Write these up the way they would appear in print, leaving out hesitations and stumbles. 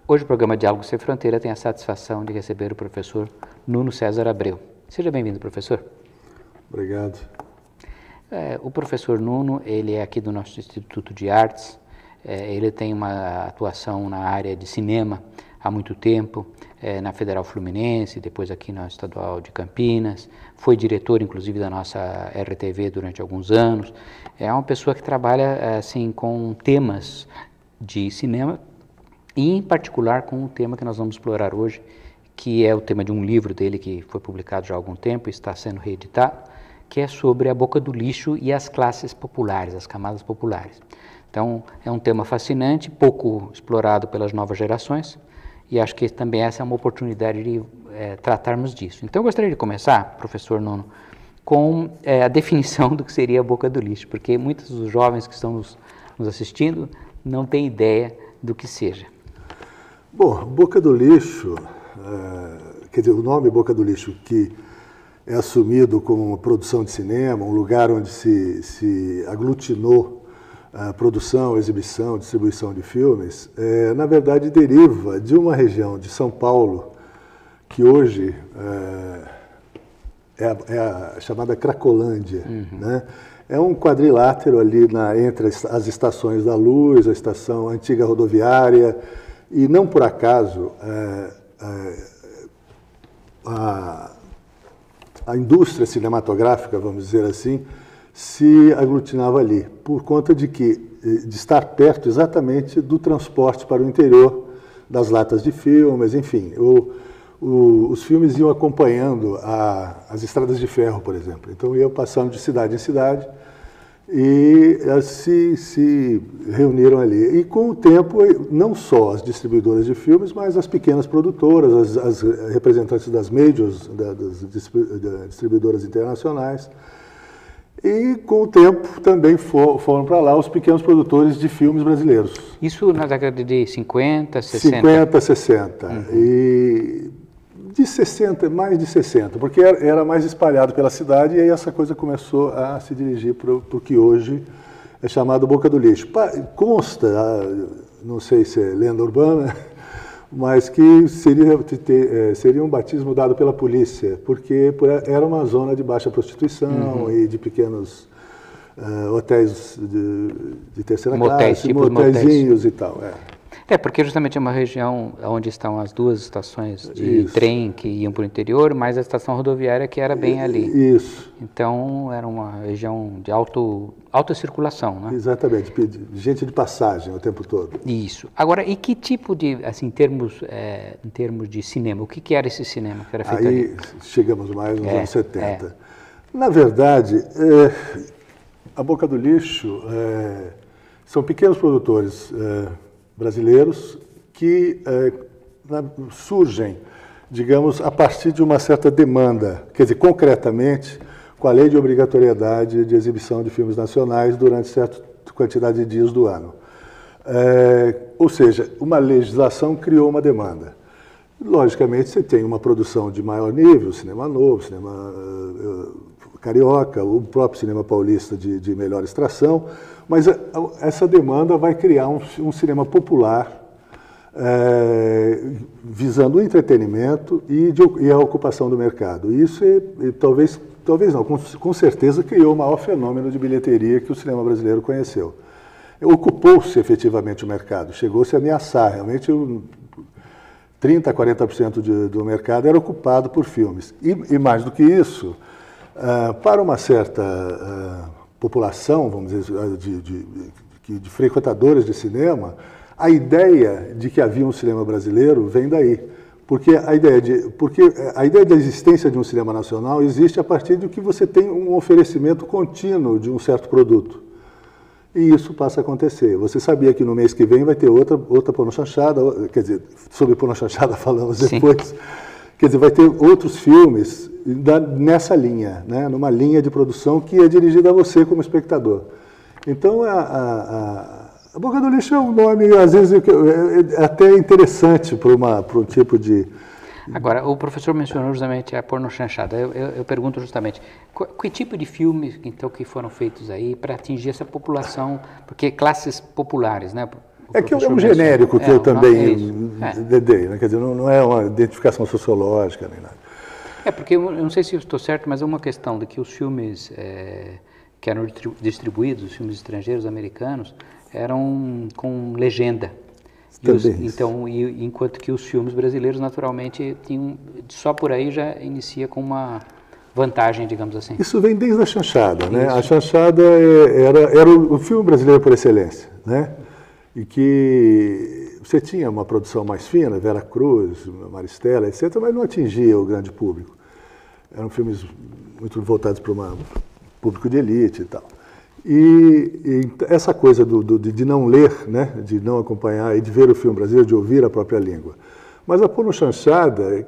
Hoje o programa Diálogo Sem Fronteira tem a satisfação de receber o professor Nuno César Abreu. Seja bem-vindo, professor. Obrigado. O professor Nuno, ele é aqui do nosso Instituto de Artes, ele tem uma atuação na área de cinema há muito tempo, na Federal Fluminense, depois aqui na Estadual de Campinas, foi diretor inclusive da nossa RTV durante alguns anos. É uma pessoa que trabalha assim com temas de cinema e em particular com o tema que nós vamos explorar hoje, que é o tema de um livro dele que foi publicado já há algum tempo e está sendo reeditado, que é sobre a boca do lixo e as classes populares, as camadas populares. Então, é um tema fascinante, pouco explorado pelas novas gerações, e acho que também essa é uma oportunidade de tratarmos disso. Então, eu gostaria de começar, professor Nuno, com a definição do que seria a boca do lixo, porque muitos dos jovens que estão nos assistindo não têm ideia do que seja. Bom, boca do lixo, quer dizer, o nome boca do lixo, que é assumido como uma produção de cinema, um lugar onde se aglutinou a produção, exibição, distribuição de filmes, na verdade deriva de uma região de São Paulo, que hoje é a chamada Cracolândia, né? É um quadrilátero ali entre as estações da Luz, a estação antiga rodoviária, e não por acaso a indústria cinematográfica, vamos dizer assim, se aglutinava ali, por conta de estar perto exatamente do transporte para o interior das latas de filmes, enfim. Os filmes iam acompanhando as estradas de ferro, por exemplo. Então, iam passando de cidade em cidade e se reuniram ali. E, com o tempo, não só as distribuidoras de filmes, mas as pequenas produtoras, as representantes das majors, das distribuidoras internacionais. E, com o tempo, também foram para lá os pequenos produtores de filmes brasileiros. Isso na década de 50, 60? 50, 60. E de 60, mais de 60, porque era mais espalhado pela cidade e aí essa coisa começou a se dirigir para o que hoje é chamado Boca do Lixo. Consta, não sei se é lenda urbana, mas que seria um batismo dado pela polícia, porque era uma zona de baixa prostituição e de pequenos hotéis de terceira classe, motéisinhos e tal. Porque justamente é uma região onde estão as duas estações de trem que iam para o interior, mais a estação rodoviária que era bem ali. Isso. Então, era uma região de alta circulação, né? Exatamente, gente de passagem o tempo todo. Isso. Agora, e que tipo de, assim, em termos de cinema, o que era esse cinema que era feito ali? Aí chegamos mais nos anos 70. Na verdade, a Boca do Lixo são pequenos produtores brasileiros que surgem, digamos, a partir de uma certa demanda, quer dizer, concretamente, com a lei de obrigatoriedade de exibição de filmes nacionais durante certa quantidade de dias do ano. Ou seja, uma legislação criou uma demanda. Logicamente, você tem uma produção de maior nível, cinema novo, cinema carioca, o próprio cinema paulista de melhor extração, mas essa demanda vai criar um cinema popular visando o entretenimento e a ocupação do mercado. Isso talvez não, com certeza criou o maior fenômeno de bilheteria que o cinema brasileiro conheceu. Ocupou-se efetivamente o mercado, chegou-se a ameaçar, realmente 30% a 40% do mercado era ocupado por filmes. E mais do que isso, para uma certa população, vamos dizer, de frequentadores de cinema, a ideia de que havia um cinema brasileiro vem daí. Porque a ideia da existência de um cinema nacional existe a partir de que você tem um oferecimento contínuo de um certo produto. E isso passa a acontecer. Você sabia que no mês que vem vai ter outra pornochanchada, quer dizer, sobre pornochanchada falamos depois. Sim. Quer dizer, vai ter outros filmes nessa linha, né? Numa linha de produção que é dirigida a você como espectador. Então, a Boca do Lixo é um nome, às vezes, até interessante para um tipo de... Agora, o professor mencionou justamente a pornochanchada. Eu pergunto justamente, que tipo de filmes então, que foram feitos aí para atingir essa população, porque classes populares, né? É que é um genérico que eu também dei, né? Quer dizer, não é uma identificação sociológica nem nada. Porque eu não sei se eu estou certo, mas é uma questão de que os filmes que eram distribuídos, os filmes estrangeiros americanos, eram com legenda. Enquanto que os filmes brasileiros, naturalmente, tinham, só por aí já inicia com uma vantagem, digamos assim. Isso vem desde a chanchada, né? A chanchada era o filme brasileiro por excelência, né? E que você tinha uma produção mais fina, Vera Cruz, Maristela, etc., mas não atingia o grande público. Eram filmes muito voltados para um público de elite e tal. E essa coisa de não ler, né, de não acompanhar e de ver o filme brasileiro, de ouvir a própria língua. Mas a porno chanchada,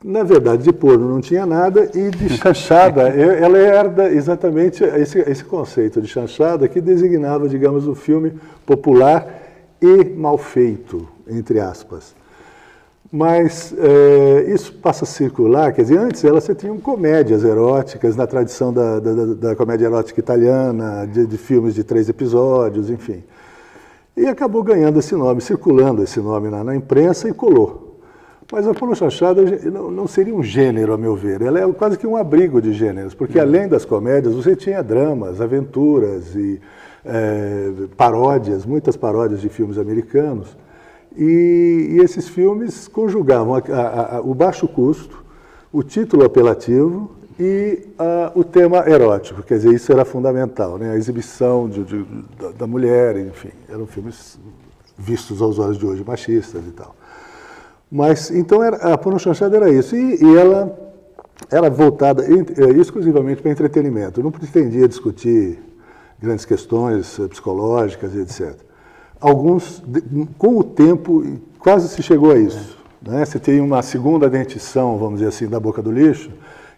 na verdade, de porno não tinha nada, e de chanchada, ela herda exatamente esse conceito de chanchada que designava, digamos, o filme popular e mal feito, entre aspas. Mas isso passa a circular, quer dizer, antes você tinha comédias eróticas, na tradição da comédia erótica italiana, de filmes de 3 episódios, enfim. E acabou ganhando esse nome, circulando esse nome na imprensa e colou. Mas a porno chanchada não seria um gênero, a meu ver, ela é quase que um abrigo de gêneros, porque além das comédias você tinha dramas, aventuras e paródias, muitas paródias de filmes americanos. E esses filmes conjugavam o baixo custo, o título apelativo e o tema erótico, quer dizer, isso era fundamental, né? A exibição da mulher, enfim, eram filmes vistos aos olhos de hoje machistas e tal. Mas, então, a porno chanchada era isso, e ela era voltada exclusivamente para entretenimento, não pretendia discutir grandes questões psicológicas e etc. Alguns, com o tempo, quase se chegou a isso. Né? Você tem uma segunda dentição, vamos dizer assim, da Boca do Lixo,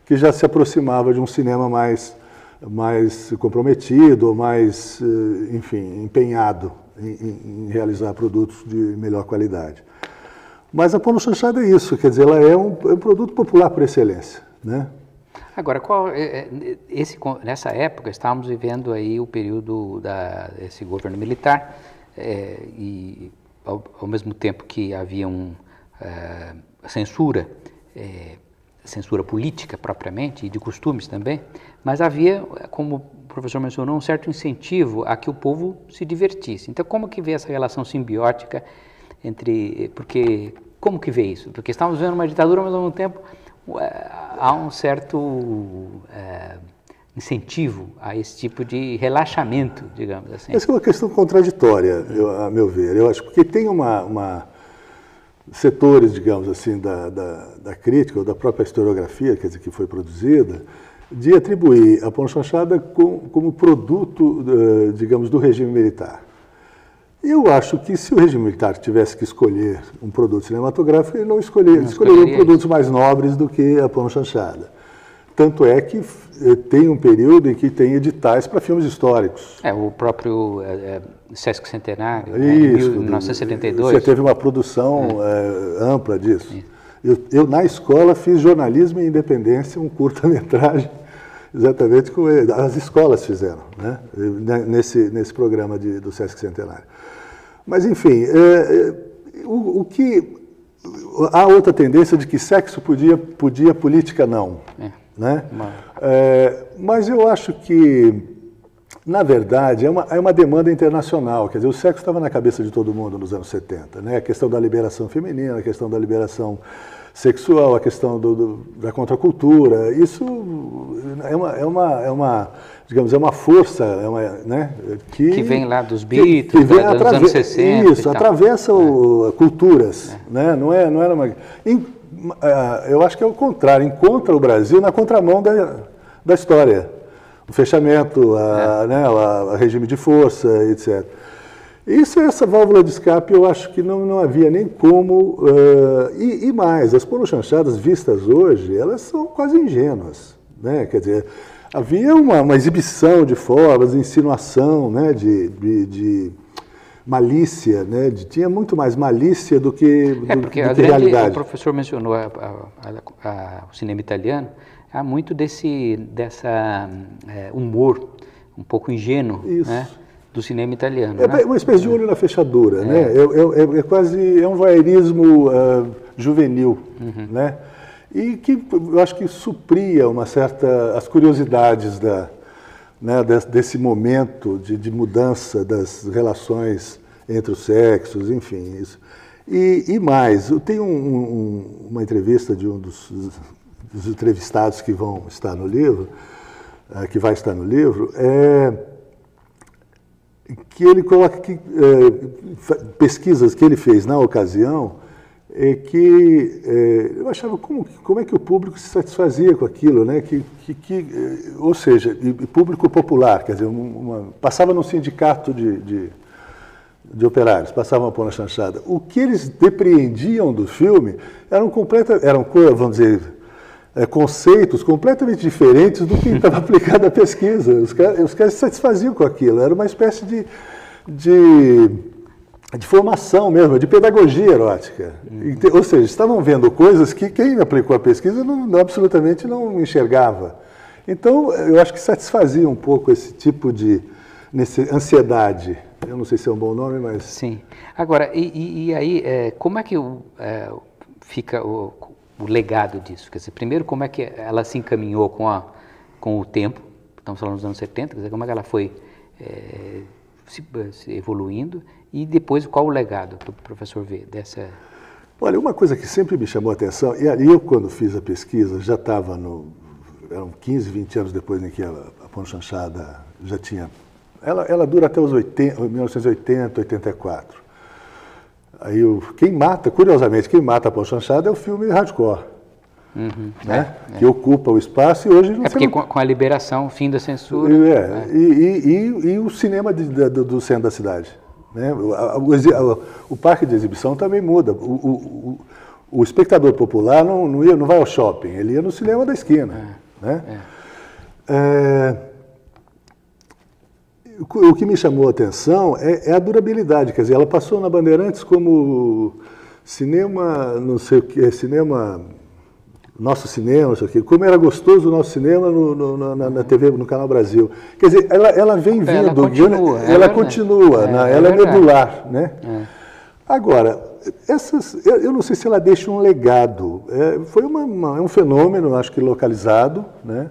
que já se aproximava de um cinema mais comprometido, ou mais, enfim, empenhado em realizar produtos de melhor qualidade. Mas a porno chanchada é isso, quer dizer, ela é um produto popular por excelência. Né? Agora, nessa época, estávamos vivendo aí o período desse governo militar, e ao mesmo tempo que havia censura política propriamente, e de costumes também, mas havia, como o professor mencionou, um certo incentivo a que o povo se divertisse. Então, como que vê essa relação simbiótica como que vê isso? Porque estamos vendo uma ditadura, mas ao mesmo tempo há um certo incentivo a esse tipo de relaxamento, digamos assim. Essa é uma questão contraditória, a meu ver. Eu acho que tem setores, digamos assim, da crítica ou da própria historiografia, quer dizer, que foi produzida, de atribuir a porno chanchada como produto, digamos, do regime militar. Eu acho que se o regime militar tivesse que escolher um produto cinematográfico, ele não escolheria produtos mais nobres do que a porno chanchada. Tanto é que tem um período em que tem editais para filmes históricos. O próprio Sesc Centenário, isso, em 1972. Você teve uma produção ampla disso. Eu, na escola, fiz jornalismo e independência, um curta-metragem, exatamente como as escolas fizeram, né? nesse programa do Sesc Centenário. Mas, enfim, há outra tendência de que sexo podia, política não. Né? Mas eu acho que, na verdade, é uma demanda internacional. Quer dizer, o sexo estava na cabeça de todo mundo nos anos 70. Né? A questão da liberação feminina, a questão da liberação sexual, a questão da contracultura. Isso digamos, é uma força, né, que vem lá dos Beatles, dos anos 60. Isso, atravessa culturas. Né? Não era uma... Eu acho que é o contrário, encontra o Brasil na contramão da história. O fechamento, a regime de força, etc. Essa válvula de escape, eu acho que não havia nem como... E mais, as porno chanchadas vistas hoje, elas são quase ingênuas. Né? Quer dizer, havia uma exibição de formas, de insinuação, né? de malícia, né? Tinha muito mais malícia do que realidade. O professor mencionou o cinema italiano, há muito desse humor um pouco ingênuo, né? do cinema italiano. É uma espécie de olho na fechadura, né? É quase um voyeurismo juvenil, né? E que eu acho que supria as curiosidades desse momento de mudança das relações entre os sexos, enfim, isso. E mais, eu tenho uma entrevista de um dos entrevistados que vão estar no livro, que vai estar no livro, que ele coloca que pesquisas que ele fez na ocasião, eu achava como é que o público se satisfazia com aquilo, né? Ou seja, público popular, quer dizer, passava num sindicato de operários, passavam a pôr na chanchada. O que eles depreendiam do filme eram vamos dizer, conceitos completamente diferentes do que estava aplicado à pesquisa. Os caras se satisfaziam com aquilo, era uma espécie de formação mesmo, de pedagogia erótica. Ou seja, estavam vendo coisas que quem aplicou a pesquisa absolutamente não enxergava. Então, eu acho que satisfazia um pouco esse tipo de ansiedade. Eu não sei se é um bom nome, mas... Sim. Agora, e aí, como é que fica o legado disso? Quer dizer, primeiro, como é que ela se encaminhou com o tempo? Estamos falando dos anos 70, quer dizer, como é que ela foi se evoluindo? E depois, qual o legado que o professor vê dessa... Olha, uma coisa que sempre me chamou a atenção, e eu, quando fiz a pesquisa, já estava eram 15, 20 anos depois em que a Pôr na Chanchada já tinha... Ela dura até os 1980, 84. Aí, curiosamente, quem mata a Pôr na Chanchada é o filme hardcore, né? Que ocupa o espaço e hoje... porque com a liberação, o fim da censura... E o cinema do centro da cidade. Né? O parque de exibição também muda. O espectador popular não vai ao shopping, ele ia no cinema da esquina. Né? O que me chamou a atenção é a durabilidade. Quer dizer, ela passou na Bandeirantes como cinema, não sei o que, nosso cinema, não sei o que. Como era gostoso o nosso cinema na TV, no Canal Brasil. Quer dizer, ela vem vindo, ela continua, ela é medular, né? Agora, eu não sei se ela deixa um legado. Foi um fenômeno, acho que localizado, né?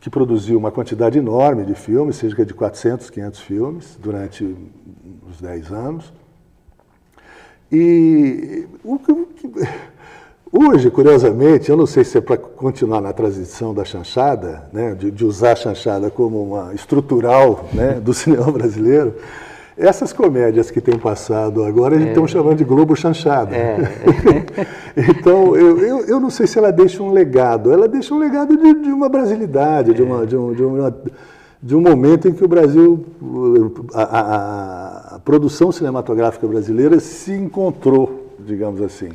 Que produziu uma quantidade enorme de filmes, cerca de 400, 500 filmes, durante uns 10 anos. E hoje, curiosamente, eu não sei se é para continuar na transição da chanchada, né, de usar a chanchada como uma estrutural, né, do cinema brasileiro, essas comédias que têm passado agora, eles estão chamando de Globo Chanchada. Então, eu não sei se ela deixa um legado. Ela deixa um legado de uma brasilidade, de um momento em que o Brasil, a produção cinematográfica brasileira se encontrou, digamos assim.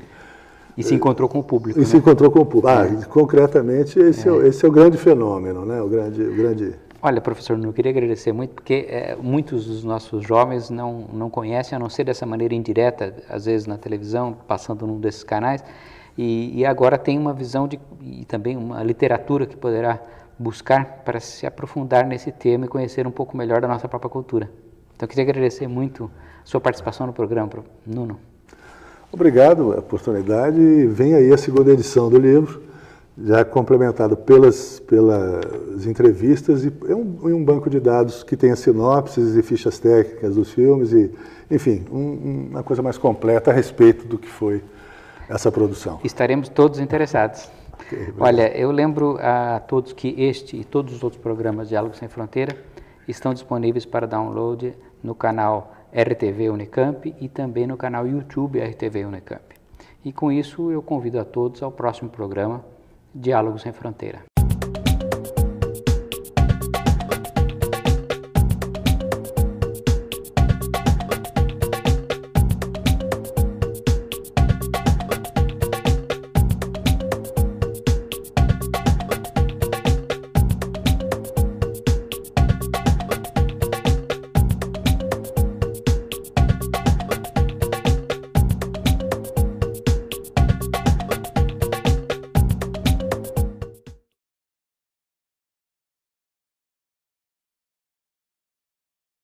E se encontrou com o público. E se encontrou com o público. Concretamente, esse é o grande fenômeno, né? O grande... Olha, professor, eu queria agradecer muito, porque muitos dos nossos jovens não conhecem, a não ser dessa maneira indireta, às vezes na televisão, passando num desses canais, e agora tem uma visão e também uma literatura que poderá buscar para se aprofundar nesse tema e conhecer um pouco melhor da nossa própria cultura. Então, eu queria agradecer muito a sua participação no programa, Nuno. Obrigado pela oportunidade. Vem aí a segunda edição do livro, já complementado pelas entrevistas e um banco de dados que tenha sinopses e fichas técnicas dos filmes e, enfim, uma coisa mais completa a respeito do que foi essa produção. Estaremos todos interessados. Okay, olha, eu lembro a todos que este e todos os outros programas Diálogos Sem Fronteira estão disponíveis para download no canal RTV Unicamp e também no canal YouTube RTV Unicamp. E com isso eu convido a todos ao próximo programa Diálogos Sem Fronteira.